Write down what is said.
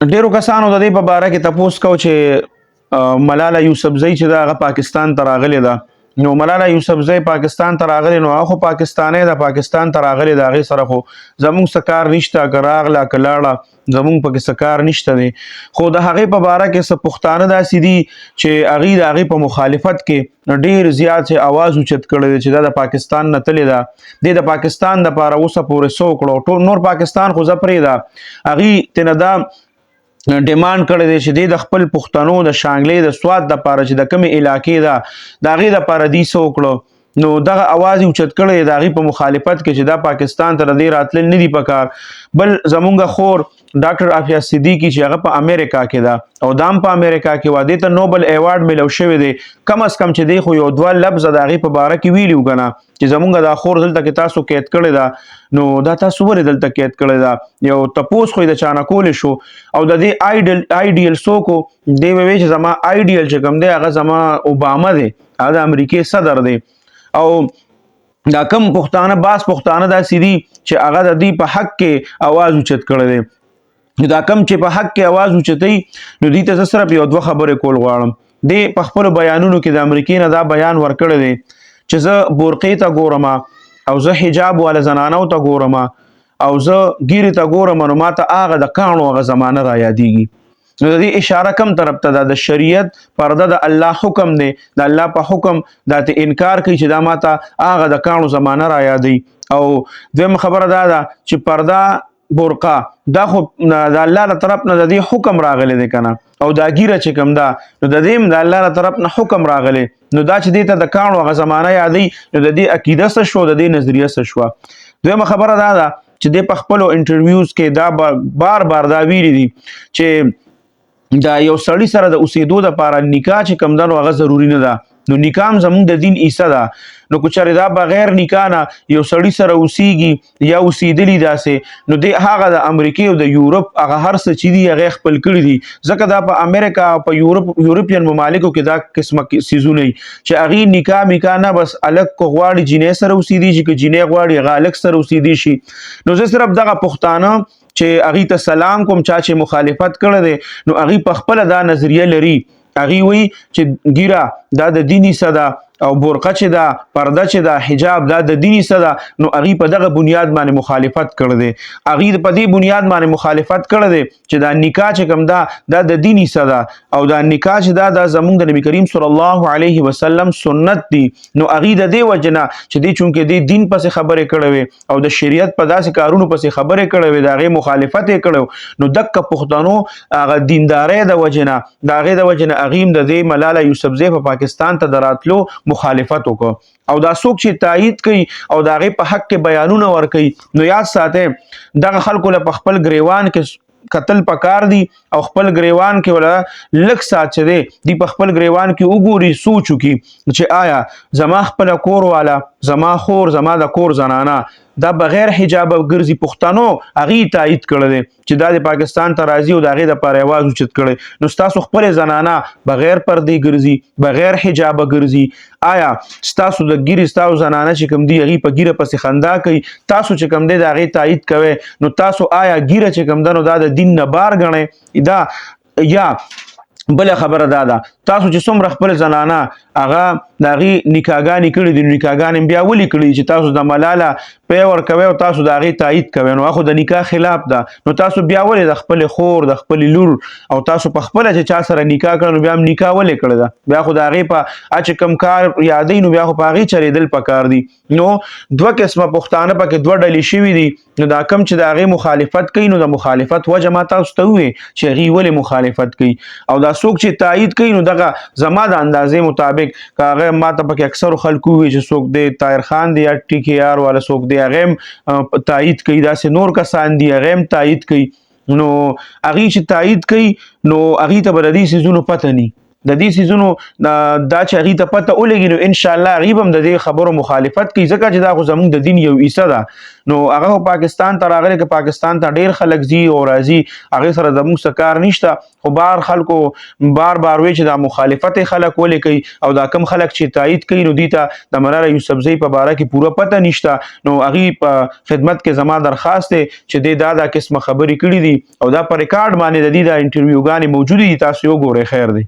ډیرو کسانو د دې په باره کې تپوس کو چې ملاله یوسفزۍ چې دا هغه پاکستان ته راغلې ده، نو ملاله یوسفزۍ پاکستان ته راغلې، نو هغه خو پاکستانی ده، پاکستان ته راغلې ده، هغې سره خو زمونږ څه کار نشته، که راغله که لاړه زمونږ پکې څه کار نشته دی. خو د هغې په باره کې څه پښتانه داسې دي چې هغې د هغې په مخالفت کې ډېر زیات اواز اوچت کړی دی چې دا د پاکستان نه تلې ده، دې د پاکستان دپاره اوسه پورې څه وکړو، ټول نور پاکستان خو زه پرېږده، هغې تېنه دا ډیمانډ کړی دی چې دې د خپل پښتنو د شانګلې د سوات دپاره چې د کومې علاقې ده د هغې دپاره دې څه وکړو، نو دغه اواز یې اوچت کړی دی د هغې په مخالفت کې چې دا پاکستان ته د دې راتلل نه دي پکار. بل زمونږ خور ډاکټر عافیه صدیقي چې هغه په امریکا کې ده او دا هم په امریکا کې وه، دې ته نوبل ایوارډ میلو شوی دی، کم از کم چې دی خو یو دوه لفظه د هغې په باره کې ویلي وو که نه چې زمونږ دا خور دلته کې تاسو قید کړې ده، نو دا تاسو ولې دلته قید کړې ده، یو تپوس خو یې د چا نه کولی شو. او د دې آیډیل څوک و، دی به وایي چې زما آیډیل چې کوم دی هغه زما اوباما دی، هغه د امریکې صدر دی. او دا کم پښتانه بعض پښتانه داسې دي چې هغه د دې په حق کې اواز اوچت کړی دی، نو دا کم چې په حق کې اواز اوچتوي نو دوی ته زه صرف یو دوه خبرې کول غواړم. دې په خپلو بیانونو کې د امریکې نه دا بیان ورکړی دی چې زه بورقې ته ګورم او زه حجاب والا زنانو ته ګورم او زه ګیرې ته ګورم، نو ما ته هغه د کاڼو هغه زمانه را یادېږي. نو د دې اشاره کم طرف ته ده، د شریعت پرده د الله حکم دی، د الله په حکم دا ته انکار کوي چې دا ما ته هغه د کاڼو زمانه را یادوي. او دویمه خبره دا ده چې پرده برقه دا خو د الله له طرف نه د دې حکم راغلی دی که نه، او دا ګیره چې کوم ده نو د دې هم د الله له طرف نه حکم راغلی، نو دا چې دې ته د کاڼو هغه زمانه یادوي نو د دې عقیده څه شو، د دې نظریه څه شوه. دویمه خبره دا ده چې دې په خپلو انټرویوز کې دا بار بار دا ویلي دي چې دا یو سړي سره د اوسېدو دپاره نکاح چې کوم ده نو هغه ضروري نه ده، نو نکاح هم زمونږ د دین حصه ده، نو که چېرې دا بغیر نکاح نه یو سړي سره اوسېږي یا اوسېدلي داسې، نو د هغه د امریکې او د یورپ هغه هر څه چې دي هغې خپل کړي دي، ځکه دا په امریکا او په یورپین ممالکو کې دا قسمه څیزونه چې هغې نکاح میکاح نه بس هلک که غواړي جینۍ سره اوسېدي شي، که جینۍ غواړي هغه هلک سره اوسېدي شي. نو زه صرف دغه پښتانه چې هغې ته سلام کوم چا چې مخالفت کړی دی، نو هغې په خپله دا نظریه لري، هغې وایي چې ګیره دا د دین حصه ده او برقه چې ده پرده چې ده حجاب دا د دین حصه ده، نو هغې په دغه بنیاد باندې مخالفت کړی دی، هغې په دې بنیاد باندې مخالفت کړی دی چې دا نکاح چې کوم ده دا د دین حصه ده او دا نکاح چې ده دا زمونږ د نبي کریم صلی الله علیه وسلم سنت دی. نو هغې د دې وجې نه چې دې چونکې دې دین پسې خبرې کړی وې او د شریعت په داسې کارونو پسې خبرې کړی وې، د هغې مخالفت یې کړی، نو دکه پښتنو هغه دیندارۍ د وجې نه د هغې د وجې نه هغې هم د دې ملاله یوسفزۍ په پاکستان ته د راتلو مخالفت وکړو. او دا څوک چې تایید کوي او د هغې په حق کې بیانونه ورکوي، نو یاد ساتئ دغه خلکو له په خپل ګریوان کې کتل پکار دي او خپل ګریوان کې ولا لږ ساعت چې دی په خپل ګریوان کې وګوري، سوچ وکړي چې آیا زما خپله کور والا زما خور زما د کور زنانه دا بغیر حجابه ګرځي، پښتنو هغې تایید کړی دی چې دا د پاکستان ته راځي او د هغې دپاره اواز اوچت کړی، نو ستاسو خپلې زنانه بغیر پردې ګرځي بغیر حجابه ګرځي، آیا ستاسو د ګیرې ستاسو زنانه چې کوم دي هغې په ګیره پسې خندا کوي، تاسو چې کوم دی د هغې تایید کوئ، نو تاسو آیا ګیره چې کوم ده نو دا د دین نه بار ګڼئ؟ دا یا بله خبره دا ده تاسو چې څومره خپل زنانه هغه د هغې نکاحګانې کړي دي، نکاحګانې بیا ولې کړي چې تاسو د ملاله پی ورکوئ او تاسو د هغې تایید کوئ، نو هغه خو د نکاح خلاف ده، نو تاسو بیا ولې د خپلې خور د خپلې لور او تاسو په خپله چې چا سره نکاح کړه نو بیا هم نکاح ولې کړې ده، بیا خو د هغې په چې کوم کار یادوي نو بیا خو په هغې چلېدل پکار دي. نو دوه قسمه پښتانه پکې دوه ډلې شوي دي، نو دا کم چې د هغې مخالفت کوي نو د مخالفت وجه ما تاسو ته وویې چې هغې ولې مخالفت کوي، او دا څوک چې تایید کوي نو دغه زما د اندازې مطابق که هغه ما ته پکې اکثرو خلکو ووایي چې څوک دی طاهر خان دی یا ټي کې آر والا څوک دی هغې هم تایید کوي، داسې نور کسان دي هغې هم تایید کوي، نو هغې چې تایید کوي نو هغې ته به د دې څیزونو پته ني، د دې سيزونو دا چې هغې ته پته ولګي نو انشاءالله هغې به هم د دې خبرو مخالفت کوي ځکه چې دا خو زموږ د دین یو حصه ده نو هغه پاکستان ته راغلی که پاکستان ته ډېر خلک ځي او راځي هغې سره زموږ څه کار نشته خو بار خلکو بار وایي چې دا مخالفت خلک ولې کوي او دا کم خلک چې تایید کوي نو دوی ته د ملاله یوسفزۍ په باره کې پوره پته نشته نو هغې په خدمت کې زما درخواست دی چې دی دا قسمه خبرې کړي دي او دا په ریکارډ باندې د دې دا انټرویوګانې موجودې دي تاسو یې وګورئ خیر دی